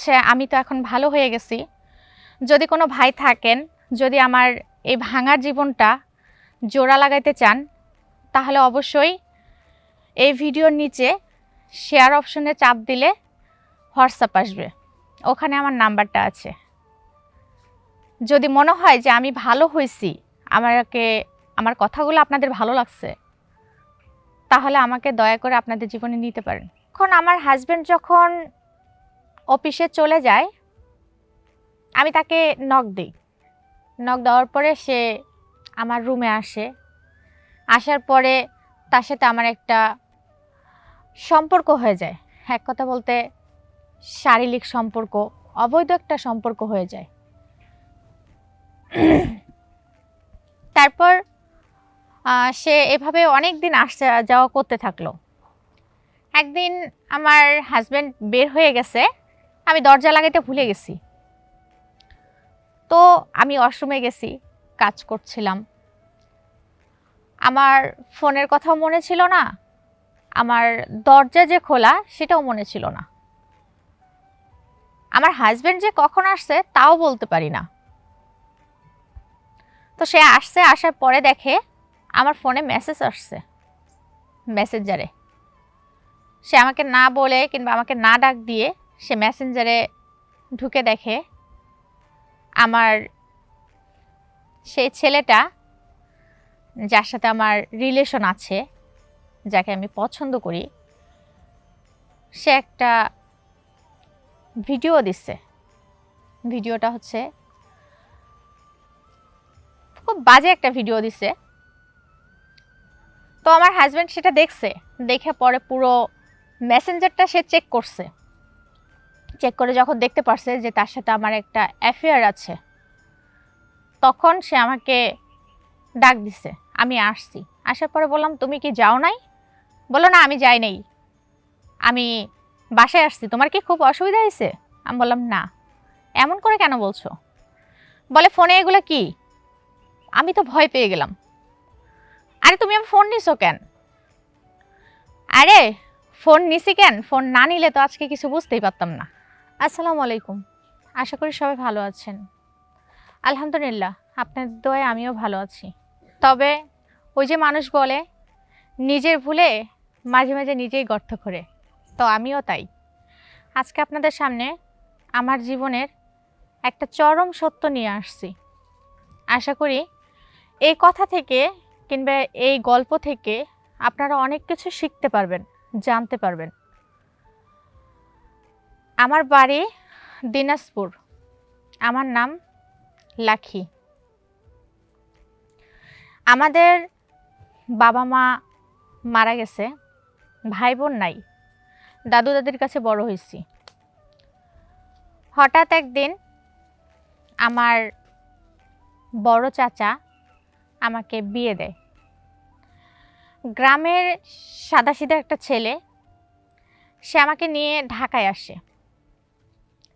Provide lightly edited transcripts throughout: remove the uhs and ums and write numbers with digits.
হচ্ছে আমি তো এখন ভালো হয়ে গেছি। যদি কোনো ভাই থাকেন, যদি আমার এই ভাঙার জীবনটা জোড়া লাগাইতে চান, তাহলে অবশ্যই এই ভিডিওর নিচে শেয়ার অপশনে চাপ দিলে হোয়াটসঅ্যাপ আসবে, ওখানে আমার নাম্বারটা আছে। যদি মনে হয় যে আমি ভালো হয়েছি, আমার কথাগুলো আপনাদের ভালো লাগছে, তাহলে আমাকে দয়া করে আপনাদের জীবনে নিতে পারেন। এখন আমার হাজব্যান্ড যখন অফিসে চলে যায়, আমি তাকে নক দিই। নক দেওয়ার পরে সে আমার রুমে আসে। আসার পরে তার সাথে আমার একটা সম্পর্ক হয়ে যায়। এক কথা বলতে শারীরিক সম্পর্ক, অবৈধ একটা সম্পর্ক হয়ে যায়। তারপর সে এভাবে অনেক দিন আসা যাওয়া করতে থাকলো। একদিন আমার হাজব্যান্ড বের হয়ে গেছে, আমি দরজা লাগাইতে ভুলে গেছি। তো আমি ওয়াশরুমে গেছি, কাজ করছিলাম। আমার ফোনের কথাও মনে ছিল না, আমার দরজা যে খোলা সেটাও মনে ছিল না। আমার হাজব্যান্ড যে কখন আসছে তাও বলতে পারি না। তো সে আসছে, আসার পরে দেখে আমার ফোনে মেসেজ আসছে মেসেঞ্জারে। সে আমাকে না বলে কিংবা আমাকে না ডাক দিয়ে সে মেসেঞ্জারে ঢুকে দেখে আমার সেই ছেলেটা, যার সাথে আমার রিলেশন আছে, যাকে আমি পছন্দ করি, সে একটা ভিডিও দিচ্ছে। ভিডিওটা হচ্ছে খুব বাজে একটা ভিডিও দিছে। তো আমার হাজব্যান্ড সেটা দেখছে, দেখে পরে পুরো মেসেঞ্জারটা সে চেক করছে। চেক করে যখন দেখতে পারছে যে তার সাথে আমার একটা অ্যাফেয়ার আছে, তখন সে আমাকে ডাক দিছে। আমি আসছি, আসার পরে বললাম তুমি কি যাও নাই? বললো না আমি যাই নাই, আমি বাসায় আসছি, তোমার কি খুব অসুবিধা হয়েছে? আমি বললাম না। এমন করে কেন বলছো? বলে ফোনে এগুলো কি? আমি তো ভয় পেয়ে গেলাম। আরে তুমি আমার ফোন নিছো কেন? আরে ফোন নিছি কেন, ফোন না নিলে তো আজকে কিছু বুঝতেই পারতাম না। আসসালামু আলাইকুম, আশা করি সবাই ভালো আছেন। আলহামদুলিল্লাহ, আপনার দোয়ায় আমিও ভালো আছি। তবে ওই যে মানুষ বলে নিজের ভুলে মাঝে মাঝে নিজেই গর্ত করে, তো আমিও তাই। আজকে আপনাদের সামনে আমার জীবনের একটা চরম সত্য নিয়ে আসছি। আশা করি এই কথা থেকে কিংবা এই গল্প থেকে আপনারা অনেক কিছু শিখতে পারবেন, জানতে পারবেন। আমার বাড়ি দিনাজপুর, আমার নাম লাখি। আমাদের বাবা মা মারা গেছে, ভাই বোন নাই, দাদু দাদির কাছে বড় হয়েছি। হঠাৎ একদিন আমার বড় চাচা আমাকে বিয়ে দেয়। গ্রামের সাদাসিধা একটা ছেলে, সে আমাকে নিয়ে ঢাকায় আসে।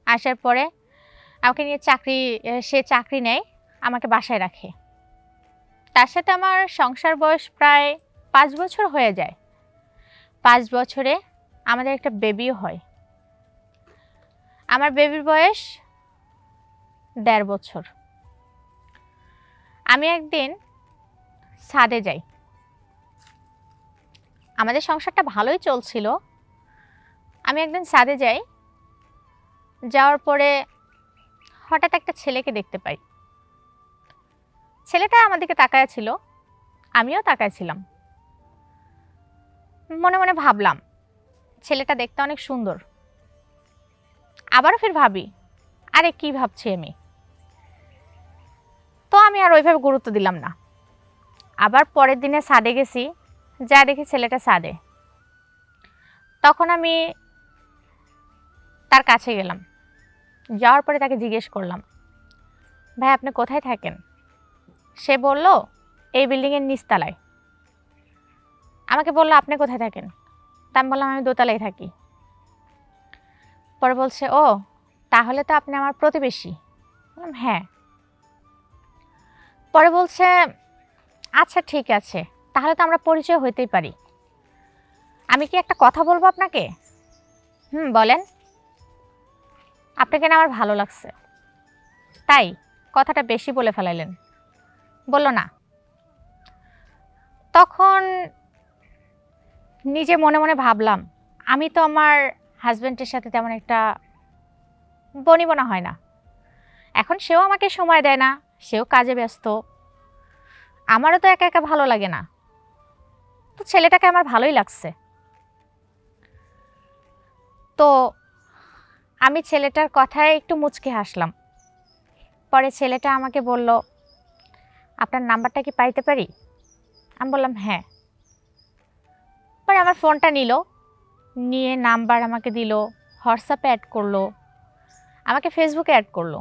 আসার পরে আমাকে নিয়ে সে চাকরি নেয়, আমাকে বাসায় রাখে। তার সাথে আমার সংসার বয়স প্রায় 5 বছর হয়ে যায়। 5 বছরে আমাদের একটা বেবিও হয়। আমার বেবির বয়স 1.5 বছর। আমি একদিন ছাদে যাই, আমাদের সংসারটা ভালোই চলছিল। আমি একদিন ছাদে যাই, যাওয়ার পরে হঠাৎ একটা ছেলেকে দেখতে পাই। ছেলেটা আমার দিকে তাকায় ছিল, আমিও তাকায় ছিলাম। মনে মনে ভাবলাম ছেলেটা দেখতে অনেক সুন্দর। আবারও ফির ভাবি আরে কি ভাবছি আমি, তো আমি আর ওইভাবে গুরুত্ব দিলাম না। আবার পরের দিনে ছাদে গেছি, যা দেখি ছেলেটা ছাদে। তখন আমি তার কাছে গেলাম, যাওয়ার পরে তাকে জিজ্ঞেস করলাম ভাই আপনি কোথায় থাকেন? সে বলল এই বিল্ডিংয়ের নিচতলায়। আমাকে বললো আপনি কোথায় থাকেন? তা আমি বললাম আমি দোতলায় থাকি। পরে বলছে ও তাহলে তো আপনি আমার প্রতিবেশী। বললাম হ্যাঁ। পরে বলছে আচ্ছা ঠিক আছে, তাহলে তো আমরা পরিচয় হইতেই পারি। আমি কি একটা কথা বলবো আপনাকে? বলেন। আপনাকে না আমার ভালো লাগছে, তাই কথাটা বেশি বলে ফেলাইলেন। বলল না। তখন নিজে মনে মনে ভাবলাম, আমি তো আমার হাজব্যান্ডের সাথে তেমন একটা বনিবনা হয় না। এখন সেও আমাকে সময় দেয় না, সেও কাজে ব্যস্ত, আমারও তো একা একা ভালো লাগে না। তো ছেলেটাকে আমার ভালোই লাগছে। তো আমি ছেলেটার কথায় একটু মুচকি হাসলাম। পরে ছেলেটা আমাকে বলল, আপনার নাম্বারটা কি পাইতে পারি? আমি বললাম হ্যাঁ। পরে আমার ফোনটা নিল, নিয়ে নাম্বার আমাকে দিল, হোয়াটসঅ্যাপে অ্যাড করলো, আমাকে ফেসবুকে অ্যাড করলো।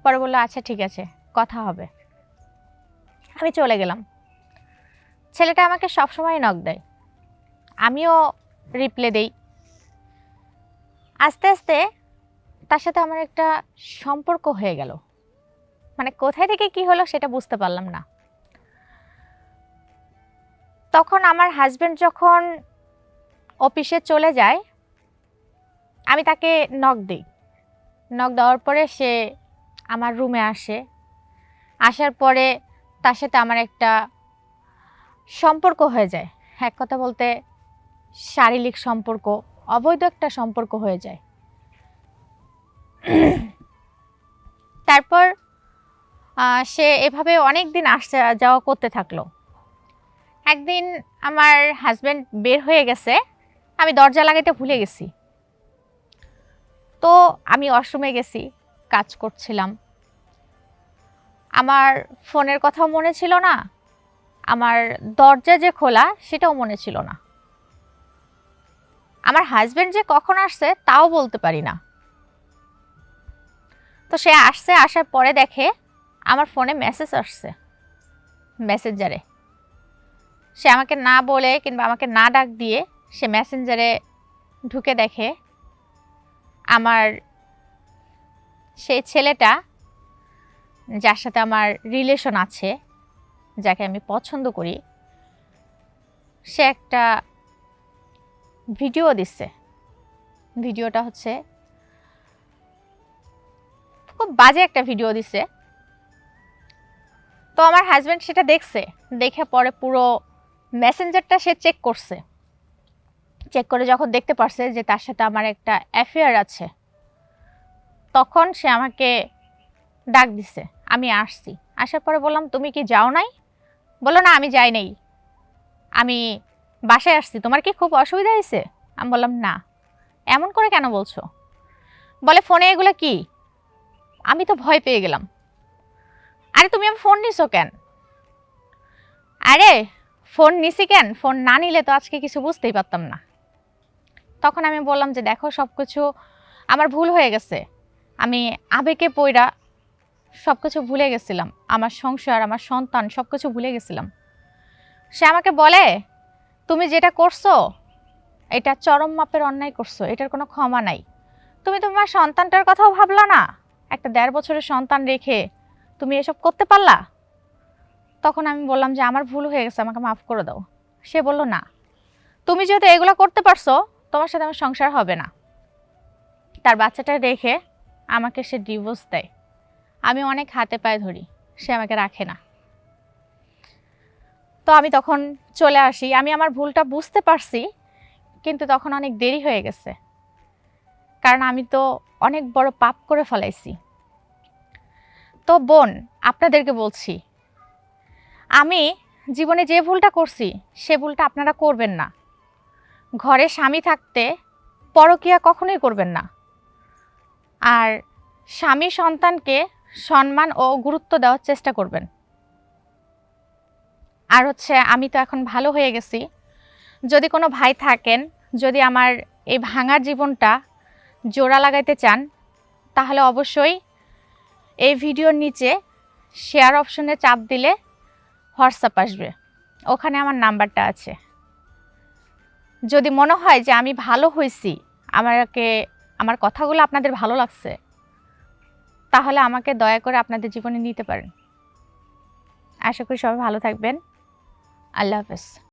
পরে বললো আচ্ছা ঠিক আছে, কথা হবে। আমি চলে গেলাম। ছেলেটা আমাকে সবসময় নক দেয়, আমিও রিপ্লাই দেই। আস্তে আস্তে তার সাথে আমার একটা সম্পর্ক হয়ে গেল। মানে কোথায় থেকে কি হলো সেটা বুঝতে পারলাম না। তখন আমার হাজব্যান্ড যখন অফিসে চলে যায়, আমি তাকে নক দিই। নক দেওয়ার পরে সে আমার রুমে আসে। আসার পরে তার সাথে আমার একটা সম্পর্ক হয়ে যায়। এক কথা বলতে শারীরিক সম্পর্ক, অবৈধ একটা সম্পর্ক হয়ে যায়। তারপর সে এভাবে অনেক দিন আসা যাওয়া করতে থাকলো। একদিন আমার হাজব্যান্ড বের হয়ে গেছে, আমি দরজা লাগাইতে ভুলে গেছি। তো আমি ওয়াশরুমে গেছি, কাজ করছিলাম। আমার ফোনের কথাও মনে ছিল না, আমার দরজা যে খোলা সেটাও মনে ছিল না। আমার হাজব্যান্ড যে কখন আসছে তাও বলতে পারি না। তো সে আসছে, আসার পরে দেখে আমার ফোনে মেসেজ আসছে মেসেঞ্জারে। সে আমাকে না বলে কিংবা আমাকে না ডাক দিয়ে সে মেসেঞ্জারে ঢুকে দেখে আমার সেই ছেলেটা, যার সাথে আমার রিলেশন আছে, যাকে আমি পছন্দ করি, সে একটা ভিডিও দিচ্ছে। ভিডিওটা হচ্ছে খুব বাজে একটা ভিডিও দিছে। তো আমার হাজব্যান্ড সেটা দেখছে, দেখে পরে পুরো মেসেঞ্জারটা সে চেক করছে। চেক করে যখন দেখতে পারছে যে তার সাথে আমার একটা অ্যাফেয়ার আছে, তখন সে আমাকে ডাক দিছে। আমি আসছি, আসার পরে বললাম তুমি কি যাও নাই? বললো না আমি যাই নাই, আমি বাসায় আসছি, তোমার কি খুব অসুবিধা হয়েছে? আমি বললাম না। এমন করে কেন বলছো? বলে ফোনে এগুলো কি? আমি তো ভয় পেয়ে গেলাম। আরে তুমি আমার ফোন নিছো কেন? আরে ফোন নিছি কেন, ফোন না নিলে তো আজকে কিছু বুঝতেই পারতাম না। তখন আমি বললাম যে দেখো সব কিছু আমার ভুল হয়ে গেছে, আমি আবেগে পইড়া সব কিছু ভুলে গেছিলাম, আমার সংসার, আমার সন্তান সব কিছু ভুলে গেছিলাম। সে আমাকে বলে তুমি যেটা করছো এটা চরম মাপের অন্যায় করছো, এটার কোনো ক্ষমা নাই। তুমি তোমার সন্তানটার কথাও ভাবলা না? একটা 1.5 বছরের সন্তান রেখে তুমি এসব করতে পারলা? তখন আমি বললাম যে আমার ভুল হয়ে গেছে, আমাকে মাফ করে দাও। সে বলল না, তুমি যেহেতু এগুলো করতে পারছো তোমার সাথে আমার সংসার হবে না। তার বাচ্চাটা রেখে আমাকে সে ডিভোর্স দেয়। আমি অনেক হাতে পায়ে ধরি, সে আমাকে রাখে না। তো আমি তখন চলে আসি। আমি আমার ভুলটা বুঝতে পারছি, কিন্তু তখন অনেক দেরি হয়ে গেছে, কারণ আমি তো অনেক বড় পাপ করে ফেলাইছি। তো বোন, আপনাদেরকে বলছি, আমি জীবনে যে ভুলটা করছি সে ভুলটা আপনারা করবেন না। ঘরে স্বামী থাকতে পরকীয়া কখনোই করবেন না। আর স্বামী সন্তানকে সম্মান ও গুরুত্ব দেওয়ার চেষ্টা করবেন। আর হচ্ছে আমি তো এখন ভালো হয়ে গেছি। যদি কোনো ভাই থাকেন, যদি আমার এই ভাঙার জীবনটা জোড়া লাগাইতে চান, তাহলে অবশ্যই এই ভিডিওর নিচে শেয়ার অপশনে চাপ দিলে হোয়াটসঅ্যাপ আসবে, ওখানে আমার নাম্বারটা আছে। যদি মনে হয় যে আমি ভালো হয়েছি, আমার কথাগুলো আপনাদের ভালো লাগছে, তাহলে আমাকে দয়া করে আপনাদের জীবনে নিতে পারেন। আশা করি সবাই ভালো থাকবেন। আল্লাহ হাফেজ।